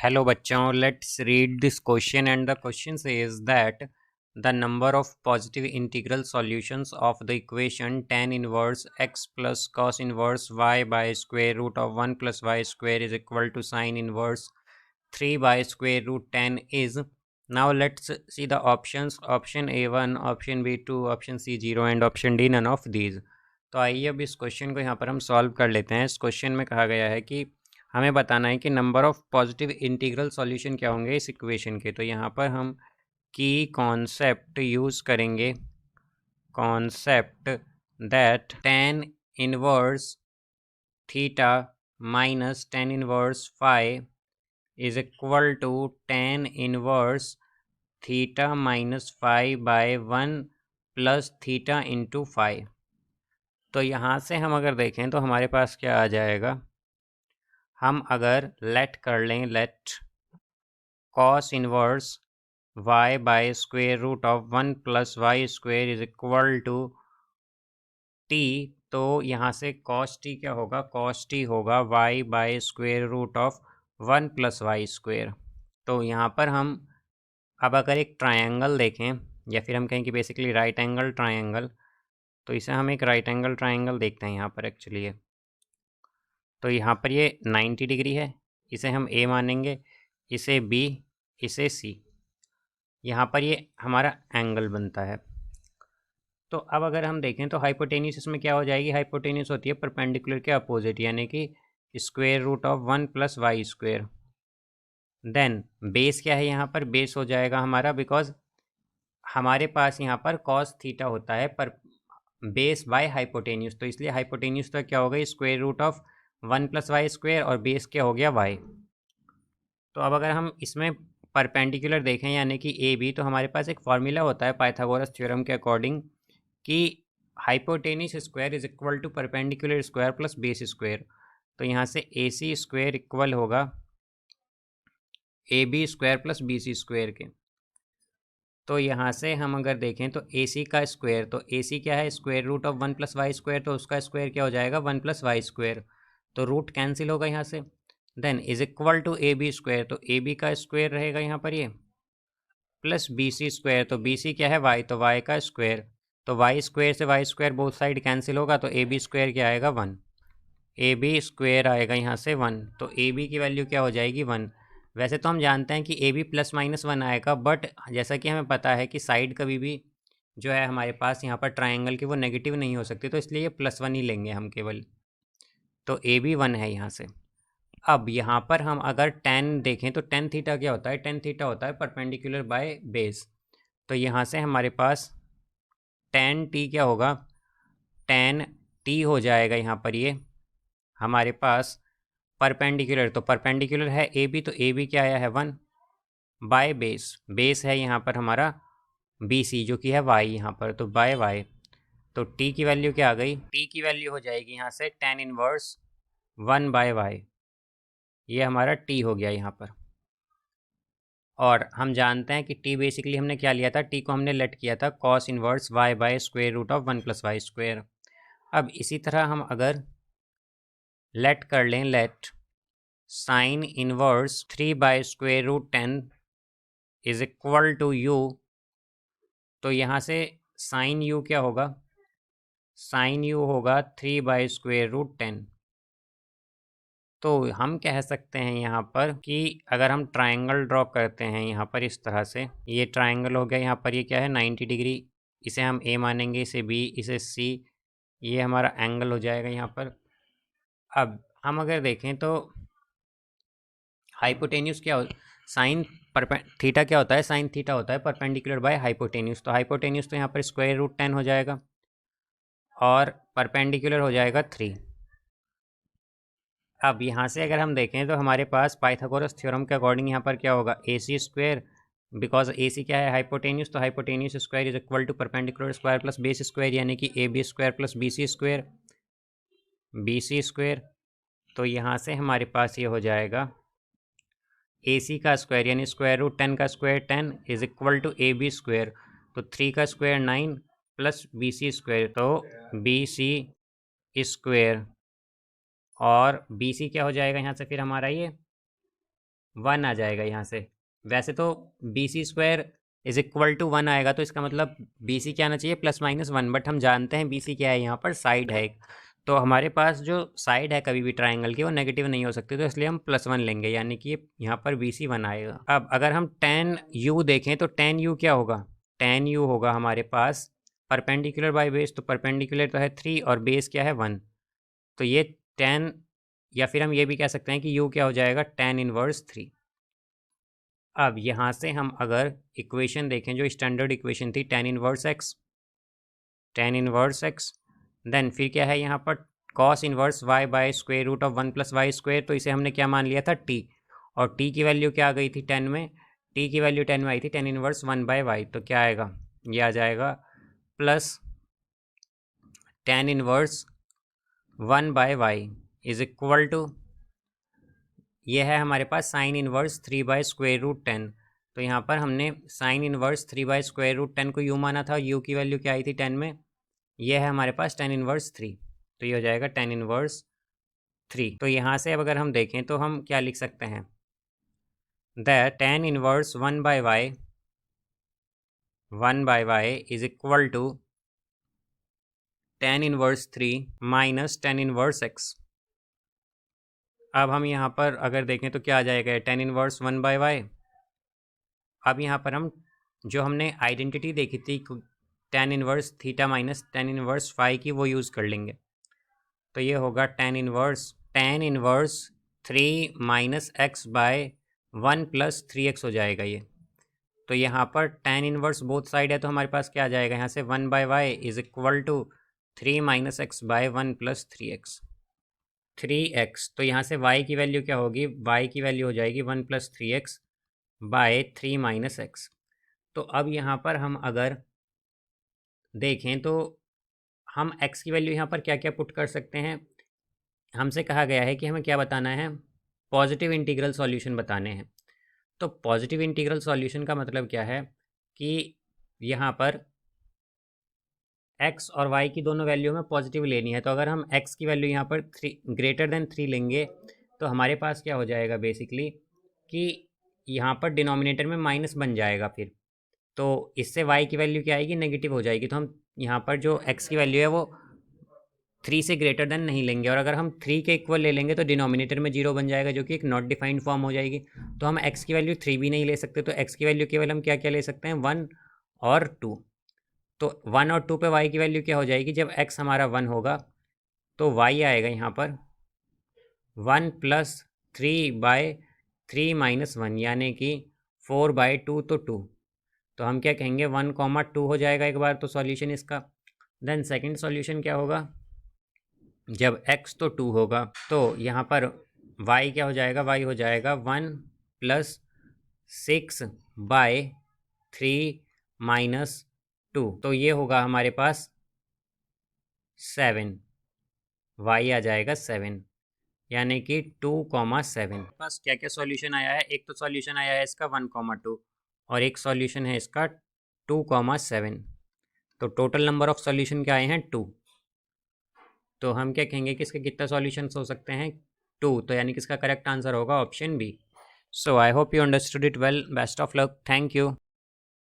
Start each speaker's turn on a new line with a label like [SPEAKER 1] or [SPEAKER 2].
[SPEAKER 1] Hello बच्चों, let's read this question and the question says that the number of positive integral solutions of the equation tan inverse x plus cos inverse y by square root of 1 plus y square is equal to sin inverse 3 by square root tan is. Now let's see the options. Option A1, option B2, option C0 and option D none of these. तो आइए अब इस question को यहाँ पर हम solve कर लेते हैं। इस क्वेश्चन में कहा गया है कि हमें बताना है कि number of positive integral solution क्या होंगे इस इक्वेशन के। तो यहाँ पर हम की कॉन्सेप्ट यूज़ करेंगे, concept that tan inverse theta minus tan inverse phi is equal to tan inverse theta minus phi by 1 plus theta into phi. तो यहाँ से हम अगर देखें तो हमारे पास क्या आ जाएगा, हम अगर लेट कर लें, let cos inverse y by square root of 1 plus y square is equal to t, तो यहाँ से cos t क्या होगा, cos t होगा y by square root of 1 plus y square. तो यहाँ पर हम अब अगर एक ट्रायंगल देखें या फिर हम कहें कि बेसिकली राइट एंगल ट्रायंगल, तो इसे हम एक राइट एंगल ट्रायंगल देखते हैं यहाँ पर एक्चुअली है। तो यहाँ पर ये 90 डिग्री है, इसे हम A मानेंगे, इसे B, इसे C। यहाँ पर ये हमारा एंगल बनता है। तो अब अगर हम देखें तो हाइपोटेन्यूस इसमें क्या हो जाएगी, हाइपोटेन्यूस होती है परपेंडिकुलर के अपोजिट, यानी कि square root of 1 plus y square. Then base क्या है, यहाँ पर बेस हो जाएगा हमारा, बिकॉज हमारे पास यहाँ पर कॉस थीटा होता है पर बेस बाय हाइपोटेन्यूस, तो इसलिए हाइपोटेन्यूस तो क्या हो गई square root of 1 plus y square और बेस क्या हो गया वाई। तो अब अगर हम इसमें परपेंडिकुलर देखें यानी कि ए बी, तो हमारे पास एक फार्मूला होता है पाइथागोरस थ्योरम के अकॉर्डिंग कि hypotenuse square is equal to perpendicular square plus base square. तो यहाँ से ए सी स्क्वायर इक्वल होगा A B square plus B C square के। तो यहाँ से हम अगर देखें तो ए सी का स्क्वायर, तो ए सी क्या है square root of 1 plus y square, तो उसका स्क्वायर क्या हो जाएगा 1 प्लस वाई स्क्वायर, तो रूट कैंसिल होगा यहाँ से। Then is equal to A B square, तो ए बी का स्क्वायर रहेगा यहाँ पर ये, प्लस बी सी स्क्वायर, तो बी सी क्या है वाई, तो वाई का स्क्वायर, तो वाई स्क्वायर से y square both side cancel होगा, तो ए बी स्क्वायर क्या आएगा 1, ए बी स्क्वायर आएगा यहाँ से 1, तो ए बी की वैल्यू क्या हो जाएगी 1। वैसे तो हम जानते हैं कि ए बी प्लस माइनस 1 आएगा, बट जैसा कि हमें पता है कि साइड कभी भी जो है हमारे पास यहाँ पर ट्राइंगल की वो नेगेटिव नहीं हो सकती, तो इसलिए ये +1 ही लेंगे हम केवल। तो ए बी 1 है यहाँ से। अब यहाँ पर हम अगर tan देखें तो tan थीटा क्या होता है, tan थीटा होता है परपेंडिकुलर बाय बेस। तो यहाँ से हमारे पास tan t क्या होगा, tan t हो जाएगा यहाँ पर ये हमारे पास परपेंडिकुलर, तो परपेंडिकुलर है ए बी, तो ए बी क्या आया है 1 बाय बेस, बेस है यहाँ पर हमारा बी सी जो कि है वाई यहाँ पर, तो बाय वाई। तो t की वैल्यू क्या आ गई, t की वैल्यू हो जाएगी यहाँ से tan इनवर्स 1 बाय वाई, ये हमारा t हो गया यहाँ पर। और हम जानते हैं कि t बेसिकली हमने क्या लिया था, t को हमने लेट किया था cos inverse y by square root of 1 plus y square. अब इसी तरह हम अगर लेट कर लें, let sine inverse 3 by square root 10 is equal to u, तो यहाँ से साइन u क्या होगा, साइन u होगा 3 बाय स्क्वायर रूट 10। तो हम कह सकते हैं यहाँ पर कि अगर हम ट्रायंगल ड्रॉ करते हैं यहाँ पर इस तरह से, ये ट्रायंगल हो गया, यहाँ पर ये क्या है 90 डिग्री, इसे हम A मानेंगे, इसे B, इसे C, ये हमारा एंगल हो जाएगा यहाँ पर। अब हम अगर देखें तो हाइपोटेन्यूस क्या हो, साइन थीटा क्या होता है, साइन थीटा होता है परपेंडिकुलर बाय हाइपोटेन्यूस, तो हाइपोटेन्यूस तो यहाँ पर स्क्वायर रूट 10 हो जाएगा और परपेंडिकुलर हो जाएगा 3। अब यहाँ से अगर हम देखें तो हमारे पास पाइथागोरस थ्योरम के अकॉर्डिंग यहाँ पर क्या होगा ए C square, because A C क्या है हाइपोटेन्यूस, तो hypotenuse square is equal to perpendicular square plus base square, यानी कि A B square plus B C square, B C square. तो यहाँ से हमारे पास ये हो जाएगा ए सी का स्क्वायर यानी स्क्वायर रूट 10 का square 10 is equal to A B square, तो 3 का square 9 plus B C square, तो बी सी स्क्वायर, और बी सी क्या हो जाएगा यहाँ से फिर हमारा ये 1 आ जाएगा यहाँ से। वैसे तो B C square is equal to 1 आएगा, तो इसका मतलब बी सी क्या आना चाहिए, +-1, बट हम जानते हैं बी सी क्या है, यहाँ पर साइड है एक। तो हमारे पास जो साइड है कभी भी ट्राइंगल की वो नेगेटिव नहीं हो सकती, तो इसलिए हम +1 लेंगे, यानी कि यहाँ पर बी सी 1 आएगा। अब अगर हम tan u देखें तो tan u क्या होगा, tan u होगा हमारे पास परपेंडिकुलर बाय बेस, तो परपेंडिकुलर तो है 3 और बेस क्या है 1, तो ये tan, या फिर हम ये भी कह सकते हैं कि u क्या हो जाएगा, tan इनवर्स 3। अब यहाँ से हम अगर इक्वेशन देखें जो स्टैंडर्ड इक्वेशन थी tan इनवर्स x, देन फिर क्या है यहाँ पर cos inverse y by square root of 1 + y square, तो इसे हमने क्या मान लिया था t, और t की वैल्यू क्या आ गई थी 10 में, t की वैल्यू 10 में आई थी tan इनवर्स 1/y, तो क्या आएगा, ये आ जाएगा plus tan inverse 1/y is equal to, ये है हमारे पास साइन इनवर्स 3/√10। तो यहाँ पर हमने साइन इनवर्स 3/√10 को u माना था, u की वैल्यू क्या आई थी 10 में, ये है हमारे पास tan इनवर्स 3, तो ये हो जाएगा tan इनवर्स 3। तो यहाँ से अब अगर हम देखें तो हम क्या लिख सकते हैं, the tan inverse 1/y is equal to tan inverse 3 minus tan inverse x। अब हम यहाँ पर अगर देखें तो क्या आ जाएगा, tan इनवर्स 1/y। अब यहाँ पर हम जो हमने आइडेंटिटी देखी थी tan inverse theta minus tan inverse phi की, वो यूज़ कर लेंगे, तो ये होगा tan inverse 3 minus x by 1 + 3x हो जाएगा ये। तो यहाँ पर tan इनवर्स बोथ साइड है, तो हमारे पास क्या आ जाएगा यहाँ से 1/y is equal to 3 minus x by 1 + 3x। तो यहाँ से y की वैल्यू क्या होगी, y की वैल्यू हो जाएगी 1 + 3x बाय 3 माइनस एक्स। तो अब यहाँ पर हम अगर देखें तो हम x की वैल्यू यहाँ पर क्या क्या पुट कर सकते हैं, हमसे कहा गया है कि हमें क्या बताना है, पॉजिटिव इंटीग्रल सॉल्यूशन बताने हैं। तो पॉजिटिव इंटीग्रल सॉल्यूशन का मतलब क्या है कि यहाँ पर x और y की दोनों वैल्यू में पॉजिटिव लेनी है, तो अगर हम x की वैल्यू यहाँ पर 3 लेंगे तो हमारे पास क्या हो जाएगा बेसिकली कि यहाँ पर डिनोमिनेटर में माइनस बन जाएगा फिर, तो इससे y की वैल्यू क्या आएगी, नेगेटिव हो जाएगी। तो हम यहाँ पर जो x की वैल्यू है वो 3 से ग्रेटर देन नहीं लेंगे, और अगर हम 3 के इक्वल ले लेंगे तो डिनोमिनेटर में 0 बन जाएगा, जो कि एक नॉट डिफाइंड फॉर्म हो जाएगी। तो हम x की वैल्यू 3 भी नहीं ले सकते, तो x की वैल्यू केवल हम क्या क्या ले सकते हैं, 1 और 2। तो 1 और 2 पे y की वैल्यू क्या हो जाएगी, जब x हमारा 1 होगा तो y आएगा यहाँ पर 1 + 3/3 - 1, यानी कि 4/2, तो 2। तो हम क्या कहेंगे 1, 2 हो जाएगा एक बार तो सॉल्यूशन इसका। देन सेकंड सॉल्यूशन क्या होगा, जब x तो 2 होगा तो यहाँ पर y क्या हो जाएगा, y हो जाएगा 1 + 6/3 - 2, तो ये होगा हमारे पास 7, y आ जाएगा 7, यानी कि 2,7। पास क्या क्या सॉल्यूशन आया है, एक तो सॉल्यूशन आया है इसका 1,2 और एक सॉल्यूशन है इसका 2,7। तो टोटल नंबर ऑफ सॉल्यूशन क्या आए हैं 2। तो हम क्या कहेंगे कि इसके कितने सॉल्यूशंस हो सकते हैं, 2, तो यानी कि इसका करेक्ट आंसर होगा option B. So I hope you understood it well, best of luck, thank you.